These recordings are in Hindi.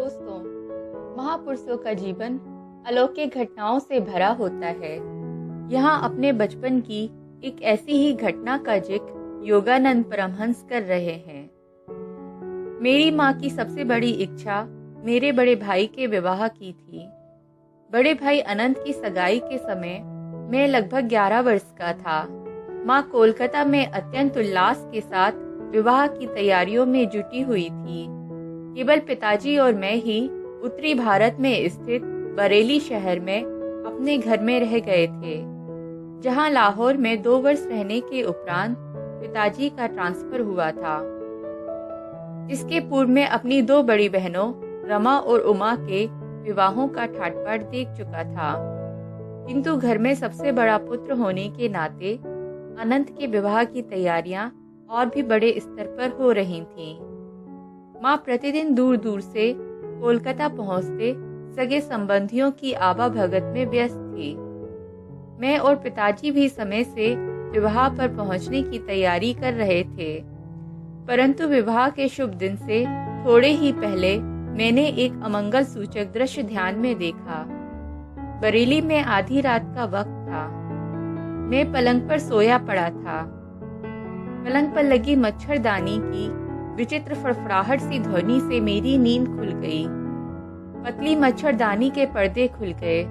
दोस्तों, महापुरुषों का जीवन अलौकिक घटनाओं से भरा होता है। यहाँ अपने बचपन की एक ऐसी ही घटना का जिक्र योगानंद परमहंस कर रहे हैं। मेरी माँ की सबसे बड़ी इच्छा मेरे बड़े भाई के विवाह की थी। बड़े भाई अनंत की सगाई के समय मैं लगभग 11 वर्ष का था। माँ कोलकाता में अत्यंत उल्लास के साथ विवाह की तैयारियों में जुटी हुई थी। केवल पिताजी और मैं ही उत्तरी भारत में स्थित बरेली शहर में अपने घर में रह गए थे, जहां लाहौर में 2 वर्ष रहने के उपरांत पिताजी का ट्रांसफर हुआ था। इसके पूर्व में अपनी 2 बड़ी बहनों रमा और उमा के विवाहों का ठाट-बाट देख चुका था, किंतु घर में सबसे बड़ा पुत्र होने के नाते अनंत के विवाह की तैयारियां और भी बड़े स्तर पर हो रही थीं। माँ प्रतिदिन दूर दूर से कोलकाता पहुंचते सगे संबंधियों की आवाभगत में व्यस्त थी। मैं और पिताजी भी समय से विवाह पर पहुंचने की तैयारी कर रहे थे, परंतु विवाह के शुभ दिन से थोड़े ही पहले मैंने एक अमंगल सूचक दृश्य ध्यान में देखा। बरेली में आधी रात का वक्त था। मैं पलंग पर सोया पड़ा था। पलंग पर लगी मच्छरदानी की विचित्र फड़फड़ाहट सी ध्वनि से मेरी नींद खुल गई। पतली मच्छरदानी के पर्दे खुल गए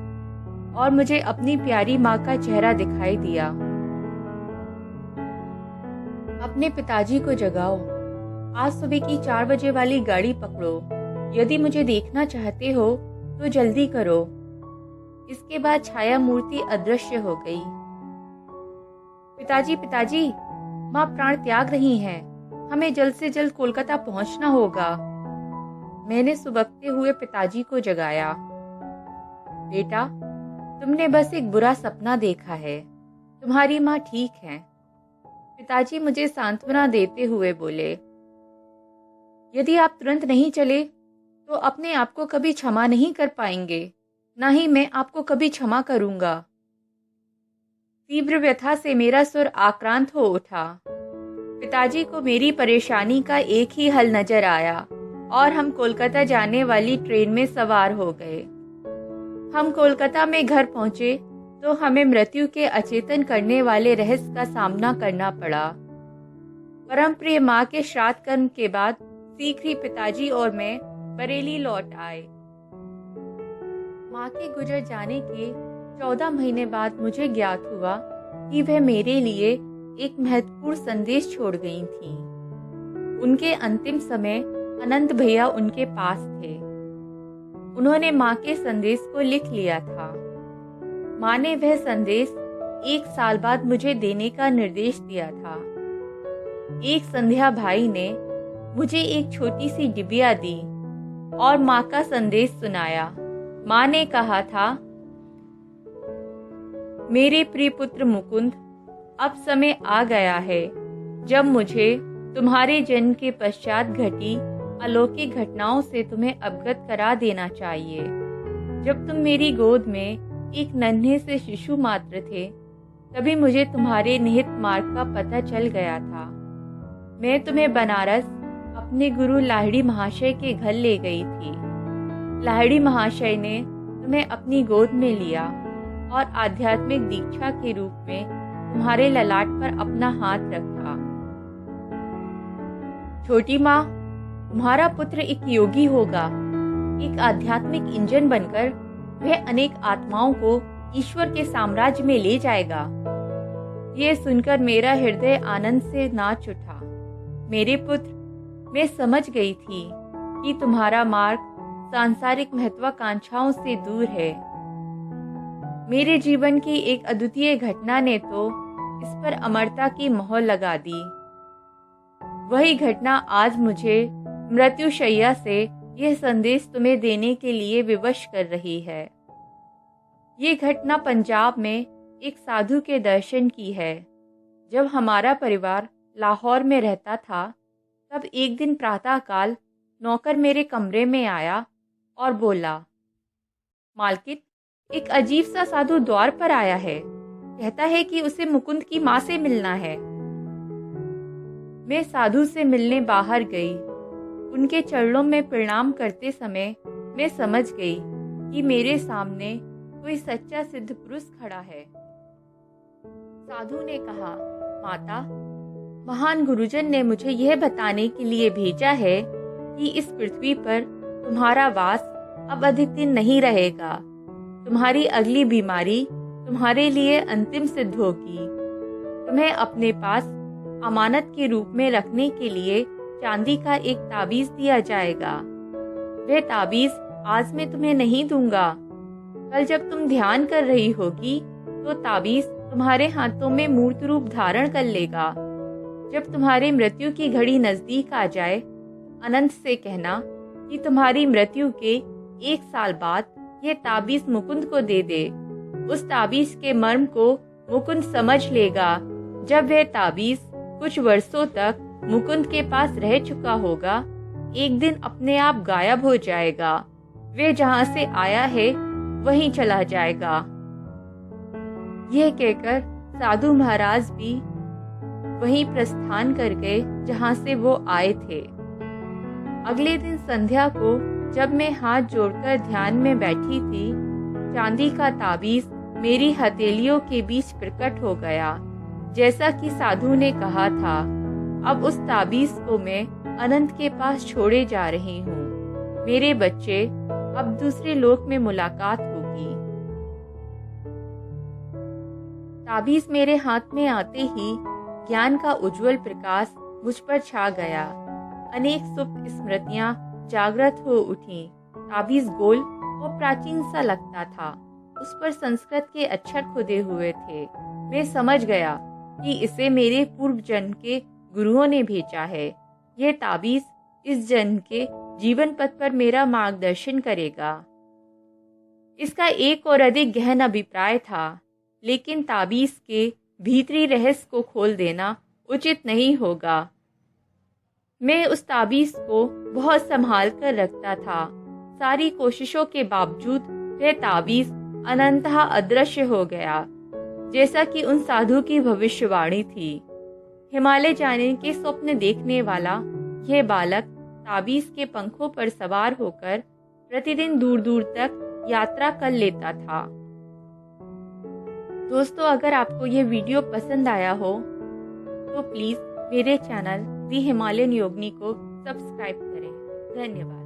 और मुझे अपनी प्यारी माँ का चेहरा दिखाई दिया। अपने पिताजी को जगाओ, आज सुबह की 4 बजे वाली गाड़ी पकड़ो। यदि मुझे देखना चाहते हो तो जल्दी करो। इसके बाद छाया मूर्ति अदृश्य हो गई। पिताजी पिताजी, माँ प्राण त्याग रही हैं। हमें जल्द से जल्द कोलकाता पहुंचना होगा। मैंने सुबकते हुए पिताजी को जगाया। बेटा, तुमने बस एक बुरा सपना देखा है। तुम्हारी माँ ठीक है। पिताजी मुझे सांत्वना देते हुए बोले, यदि आप तुरंत नहीं चले तो अपने आप को कभी क्षमा नहीं कर पाएंगे, ना ही मैं आपको कभी क्षमा करूंगा। तीव्र व्यथा से मेरा सुर आक्रांत हो उठा। पिताजी को मेरी परेशानी का एक ही हल नजर आया और हम कोलकाता जाने वाली ट्रेन में सवार हो गए। हम कोलकाता में घर पहुंचे तो हमें मृत्यु के अचेतन करने वाले रहस्य का सामना करना पड़ा। परम प्रिय माँ के श्राद्ध कर्म के बाद शीघ्र ही पिताजी और मैं बरेली लौट आए। माँ के गुजर जाने के 14 महीने बाद मुझे ज्ञात हुआ कि वह मेरे लिए एक महत्वपूर्ण संदेश छोड़ गई थी। उनके अंतिम समय अनंत भैया उनके पास थे। उन्होंने माँ के संदेश को लिख लिया था। माँ ने वह संदेश 1 साल बाद मुझे देने का निर्देश दिया था। एक संध्या भाई ने मुझे एक छोटी सी डिबिया दी और माँ का संदेश सुनाया। माँ ने कहा था, मेरे प्रिय पुत्र मुकुंद, अब समय आ गया है जब मुझे तुम्हारे जन्म के पश्चात घटी अलौकिक घटनाओं से तुम्हें अवगत करा देना चाहिए। जब तुम मेरी गोद में एक नन्हे से शिशु मात्र थे, तभी मुझे तुम्हारे निहित मार्ग का पता चल गया था। मैं तुम्हें बनारस अपने गुरु लाहिड़ी महाशय के घर ले गई थी। लाहिड़ी महाशय ने तुम्हें अपनी गोद में लिया और आध्यात्मिक दीक्षा के रूप में तुम्हारे ललाट पर अपना हाथ रखा। छोटी माँ, तुम्हारा पुत्र एक योगी होगा। एक आध्यात्मिक इंजन बनकर वह अनेक आत्माओं को ईश्वर के साम्राज्य में ले जाएगा। यह सुनकर मेरा हृदय आनंद से नाच उठा। मेरे पुत्र, मैं समझ गई थी कि तुम्हारा मार्ग सांसारिक महत्वाकांक्षाओं से दूर है। मेरे जीवन की एक अद्वितीय घटना ने तो इस पर अमरता की मोहर लगा दी। वही घटना आज मुझे मृत्युशैया से यह संदेश तुम्हें देने के लिए विवश कर रही है। ये घटना पंजाब में एक साधु के दर्शन की है। जब हमारा परिवार लाहौर में रहता था, तब एक दिन प्रातःकाल नौकर मेरे कमरे में आया और बोला, मालकिन, एक अजीब सा साधु द्वार पर आया है। कहता है कि उसे मुकुंद की माँ से मिलना है। मैं साधु से मिलने बाहर गई। उनके चरणों में प्रणाम करते समय मैं समझ गई कि मेरे सामने कोई सच्चा सिद्ध पुरुष खड़ा है। साधु ने कहा, माता, महान गुरुजन ने मुझे यह बताने के लिए भेजा है कि इस पृथ्वी पर तुम्हारा वास अब अधिक दिन नहीं रहेगा। तुम्हारी अगली बीमारी तुम्हारे लिए अंतिम सिद्ध होगी। तुम्हें अपने पास अमानत के रूप में रखने के लिए चांदी का एक ताबीज दिया जाएगा। वह ताबीज आज मैं तुम्हें नहीं दूंगा। कल जब तुम ध्यान कर रही होगी तो ताबीज तुम्हारे हाथों में मूर्त रूप धारण कर लेगा। जब तुम्हारी मृत्यु की घड़ी नजदीक आ जाए, अनंत से कहना कि तुम्हारी मृत्यु के 1 साल बाद यह ताबीज मुकुंद को दे दे। उस ताबीज के मर्म को मुकुंद समझ लेगा। जब वह ताबीज कुछ वर्षों तक मुकुंद के पास रह चुका होगा, एक दिन अपने आप गायब हो जाएगा। वह जहां से आया है वहीं चला जाएगा। यह कहकर साधु महाराज भी वहीं प्रस्थान कर गए जहां से वो आए थे। अगले दिन संध्या को जब मैं हाथ जोड़कर ध्यान में बैठी थी, चांदी का ताबीज मेरी हथेलियों के बीच प्रकट हो गया, जैसा कि साधु ने कहा था। अब उस ताबीज को मैं अनंत के पास छोड़े जा रही हूँ। मेरे बच्चे, अब दूसरे लोक में मुलाकात होगी। ताबीज मेरे हाथ में आते ही ज्ञान का उज्जवल प्रकाश मुझ पर छा गया। अनेक सुप्त स्मृतियां जागृत हो उठी। ताबीज गोल और प्राचीन सा लगता था। उस पर संस्कृत के अक्षर खुदे हुए थे। मैं समझ गया कि इसे मेरे पूर्व जन्म के गुरुओं ने भेजा है। यह ताबीज इस जन्म के जीवन पथ पर मेरा मार्गदर्शन करेगा। इसका एक और अधिक गहन अभिप्राय था, लेकिन ताबीज के भीतरी रहस्य को खोल देना उचित नहीं होगा। मैं उस ताबीज को बहुत संभाल कर रखता था। सारी कोशिशों के बावजूद वह ताबीज अनंतः अदृश्य हो गया, जैसा कि उन साधु की भविष्यवाणी थी। हिमालय जाने के स्वप्न देखने वाला यह बालक ताबीज के पंखों पर सवार होकर प्रतिदिन दूर दूर तक यात्रा कर लेता था। दोस्तों, अगर आपको यह वीडियो पसंद आया हो तो प्लीज मेरे चैनल दी हिमालयन योगिनी को सब्सक्राइब करें। धन्यवाद।